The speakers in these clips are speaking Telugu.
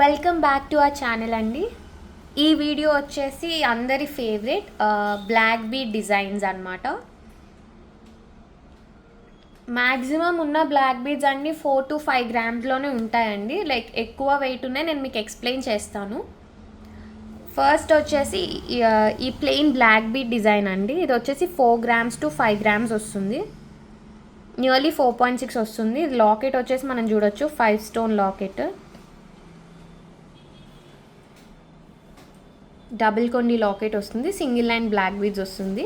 Welcome back to our channel అండి. ఈ వీడియో వచ్చేసి అందరి ఫేవరెట్ బ్లాక్ బీడ్ డిజైన్స్ అన్నమాట. మ్యాక్సిమం ఉన్న బ్లాక్ బీడ్స్ అన్నీ 4 to 5 గ్రామ్స్లోనే ఉంటాయండి. లైక్ ఎక్కువ వెయిట్ ఉన్నాయి, నేను మీకు ఎక్స్ప్లెయిన్ చేస్తాను. ఫస్ట్ వచ్చేసి ఈ ప్లెయిన్ బ్లాక్ బీడ్ డిజైన్ అండి. ఇది వచ్చేసి 4 grams to 5 grams వస్తుంది, నియర్లీ 4.6 వస్తుంది. లాకెట్ వచ్చేసి మనం చూడొచ్చు 5 stone లాకెట్, డబుల్ కొండి లాకెట్ వస్తుంది, సింగిల్ లైన్ బ్లాక్ బీడ్స్ వస్తుంది.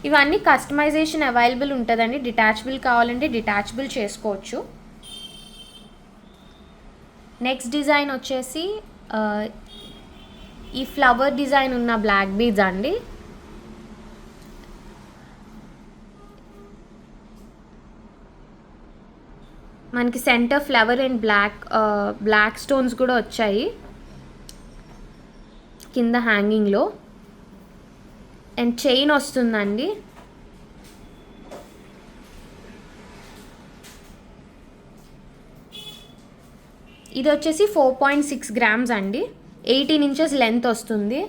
ఇవన్నీ కస్టమైజేషన్ అవైలబుల్ ఉంటుందండి. డిటాచబుల్ కావాలంటే డిటాచబుల్ చేసుకోవచ్చు. నెక్స్ట్ డిజైన్ వచ్చేసి ఈ ఫ్లవర్ డిజైన్ ఉన్న బ్లాక్ బీడ్స్ అండి. మనకి center flower and black stones కూడా వచ్చాయి కింద హ్యాంగింగ్లో, అండ్ చైన్ వస్తుందండి. ఇది వచ్చేసి 4.6 grams అండి, 18 inches లెంత్ వస్తుంది.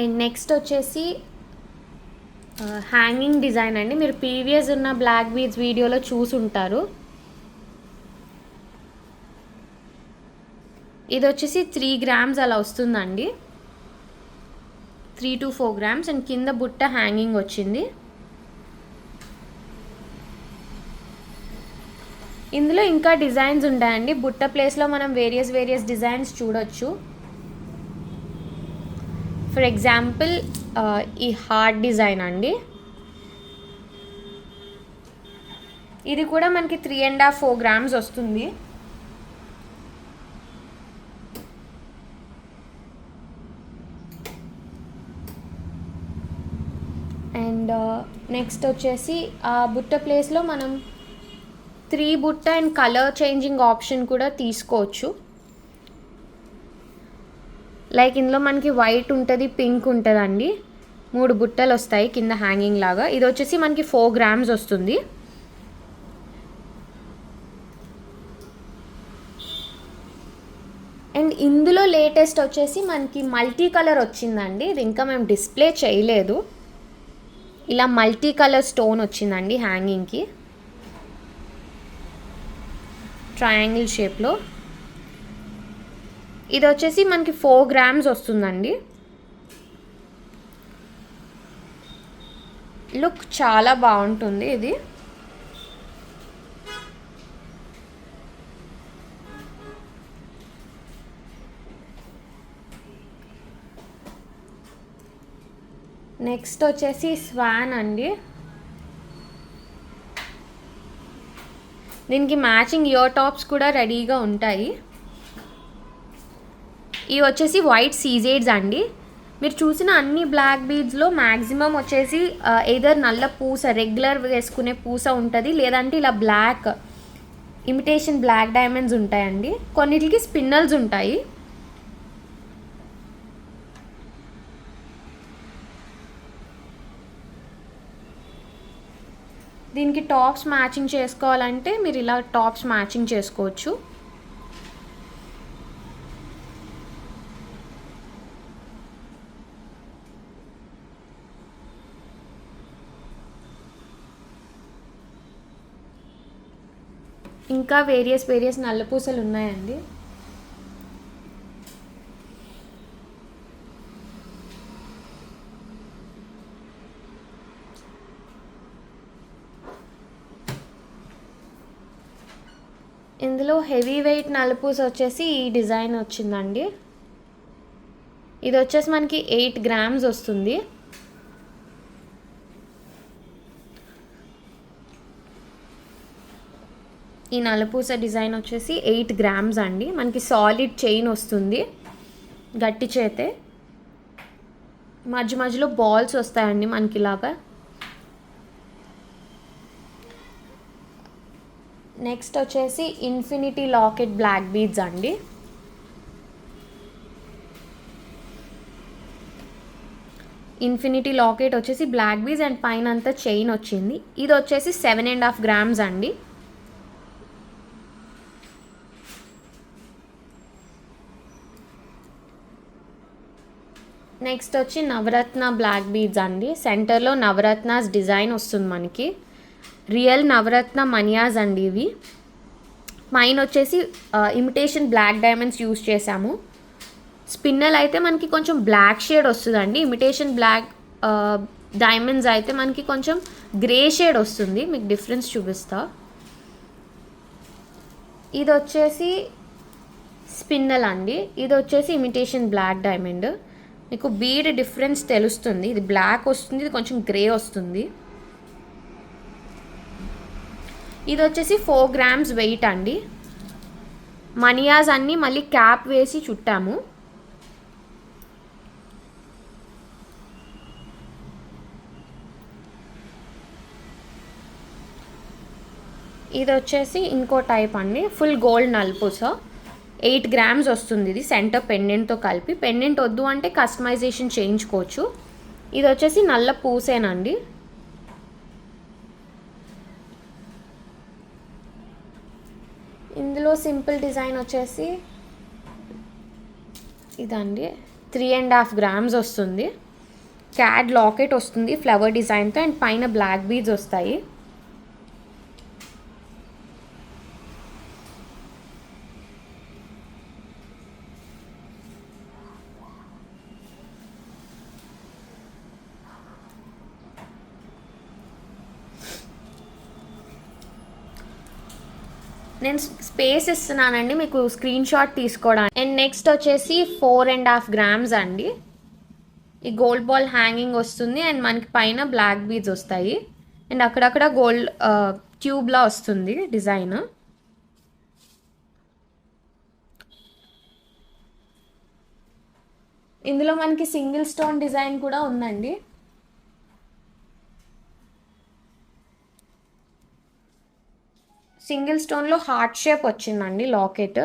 అండ్ నెక్స్ట్ వచ్చేసి హ్యాంగింగ్ డిజైన్ అండి. మీరు ప్రీవియస్ ఉన్న బ్లాక్ బీడ్స్ వీడియోలో చూసుంటారు. ఇది వచ్చేసి 3 grams అలా వస్తుందండి, 3 to 4 grams. అండ్ కింద బుట్ట హ్యాంగింగ్ వచ్చింది. ఇందులో ఇంకా డిజైన్స్ ఉంటాయండి. బుట్ట ప్లేస్లో మనం వేరియస్ డిజైన్స్ చూడొచ్చు. ఫర్ ఎగ్జాంపుల్ ఈ హార్ట్ డిజైన్ అండి. ఇది కూడా మనకి 3.5 4 grams వస్తుంది. అండ్ నెక్స్ట్ వచ్చేసి ఆ బుట్ట ప్లేస్లో మనం 3 బుట్ట అండ్ కలర్ చేంజింగ్ ఆప్షన్ కూడా తీసుకోవచ్చు. లైక్ ఇందులో మనకి వైట్ ఉంటుంది, పింక్ ఉంటుందండి. 3 బుట్టలు వస్తాయి కింద హ్యాంగింగ్ లాగా. ఇది వచ్చేసి మనకి 4 grams వస్తుంది. అండ్ ఇందులో లేటెస్ట్ వచ్చేసి మనకి మల్టీ కలర్ వచ్చిందండి. ఇది ఇంకా మేము డిస్ప్లే చేయలేదు. ఇలా మల్టీ కలర్ స్టోన్ వచ్చిందండి హ్యాంగింగ్కి, ట్రయాంగిల్ షేప్లో. ఇది వచ్చేసి మనకి 4 grams వస్తుందండి. లుక్ చాలా బాగుంటుంది ఇది. నెక్స్ట్ వచ్చేసి స్వాన్ అండి. దీనికి మ్యాచింగ్ ఇయర్ టాప్స్ కూడా రెడీగా ఉంటాయి. ఇవి వచ్చేసి వైట్ సీజేడ్స్ అండి. మీరు చూసిన అన్ని బ్లాక్ బీడ్స్లో మ్యాక్సిమం వచ్చేసి ఏదర్ నల్ల పూస, రెగ్యులర్ వేసుకునే పూస ఉంటుంది, లేదంటే ఇలా బ్లాక్ ఇమిటేషన్ బ్లాక్ డైమండ్స్ ఉంటాయండి. కొన్నిటికి స్పిన్నల్స్ ఉంటాయి. దీనికి టాప్స్ మ్యాచింగ్ చేసుకోవాలంటే మీరు ఇలా టాప్స్ మ్యాచింగ్ చేసుకోవచ్చు. ఇంకా వేరియస్ నల్లపూసలు ఉన్నాయండి. ఇందులో హెవీ వెయిట్ నల్లపూస వచ్చేసి ఈ డిజైన్ వచ్చిందండి. ఇది వచ్చేసి మనకి 8 grams వస్తుంది. ఈ నల్లపూస డిజైన్ వచ్చేసి 8 grams అండి. మనకి సాలిడ్ చైన్ వస్తుంది, గట్టి చేతే. మధ్యలో బాల్స్ వస్తాయండి మనకి ఇలాగా. నెక్స్ట్ వచ్చేసి ఇన్ఫినిటీ లాకెట్ బ్లాక్ బీడ్స్ అండి. ఇన్ఫినిటీ లాకెట్ వచ్చేసి బ్లాక్ బీడ్స్ అండ్ పైన అంతా చైన్ వచ్చింది. ఇది వచ్చేసి 7.5 grams అండి. నెక్స్ట్ వచ్చి నవరత్న బ్లాక్ బీడ్స్ అండి. సెంటర్లో నవరత్నాస్ డిజైన్ వస్తుంది మనకి. రియల్ నవరత్న మనియాస్ అండి ఇవి. పైన వచ్చేసి ఇమిటేషన్ బ్లాక్ డైమండ్స్ యూస్ చేసాము. స్పిన్నల్ అయితే మనకి కొంచెం బ్లాక్ షేడ్ వస్తుందండి. ఇమిటేషన్ బ్లాక్ డైమండ్స్ అయితే మనకి కొంచెం గ్రే షేడ్ వస్తుంది. మీకు డిఫరెన్స్ చూపిస్తా. ఇది వచ్చేసి స్పిన్నల్ అండి. ఇది వచ్చేసి ఇమిటేషన్ బ్లాక్ డైమండ్. మీకు బీడ్ డిఫరెన్స్ తెలుస్తుంది. ఇది బ్లాక్ వస్తుంది, ఇది కొంచెం గ్రే వస్తుంది. ఇది వచ్చేసి 4 grams వెయిట్ అండి. మనియాస్ అన్నీ మళ్ళీ క్యాప్ వేసి చుట్టాము. ఇది వచ్చేసి ఇంకో టైప్ అండి, ఫుల్ గోల్డ్ నల్పూస. 8 grams వస్తుంది ఇది సెంటర్ పెండెంట్తో కలిపి. పెండెంట్ వద్దు అంటే కస్టమైజేషన్ చేయించుకోవచ్చు. ఇది వచ్చేసి నల్ల పూసేనండి. ఇందులో సింపుల్ డిజైన్ వచ్చేసి ఇదండి. 3.5 grams వస్తుంది. క్యాడ్ లాకెట్ వస్తుంది ఫ్లవర్ డిజైన్తో, అండ్ పైన బ్లాక్ బీడ్స్ వస్తాయి. నేను స్పేస్ ఇస్తున్నానండి మీకు స్క్రీన్ షాట్ తీసుకోవడానికి. అండ్ నెక్స్ట్ వచ్చేసి 4.5 grams అండి. ఈ గోల్డ్ బాల్ హ్యాంగింగ్ వస్తుంది, అండ్ మనకి పైన బ్లాక్ బీడ్స్ వస్తాయి, అండ్ అక్కడక్కడ గోల్డ్ ట్యూబ్లా వస్తుంది డిజైన్. ఇందులో మనకి సింగిల్ స్టోన్ డిజైన్ కూడా ఉందండి. సింగిల్ స్టోన్లో హార్ట్ షేప్ వచ్చిందండి లాకెట్.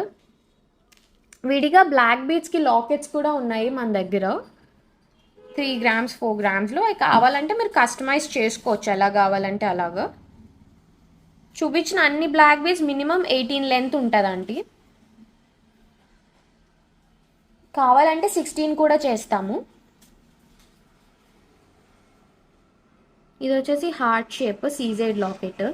విడిగా బ్లాక్ బీడ్స్కి లాకెట్స్ కూడా ఉన్నాయి మన దగ్గర. 3 grams 4 gramsలో. అవి కావాలంటే మీరు కస్టమైజ్ చేసుకోవచ్చు, ఎలా కావాలంటే అలాగా. చూపించిన అన్ని బ్లాక్ బీడ్స్ మినిమం 18 లెంత్ ఉంటుందండి. కావాలంటే 16 కూడా చేస్తాము. ఇది వచ్చేసి హార్ట్ షేప్ సీజెడ్ లాకెట్.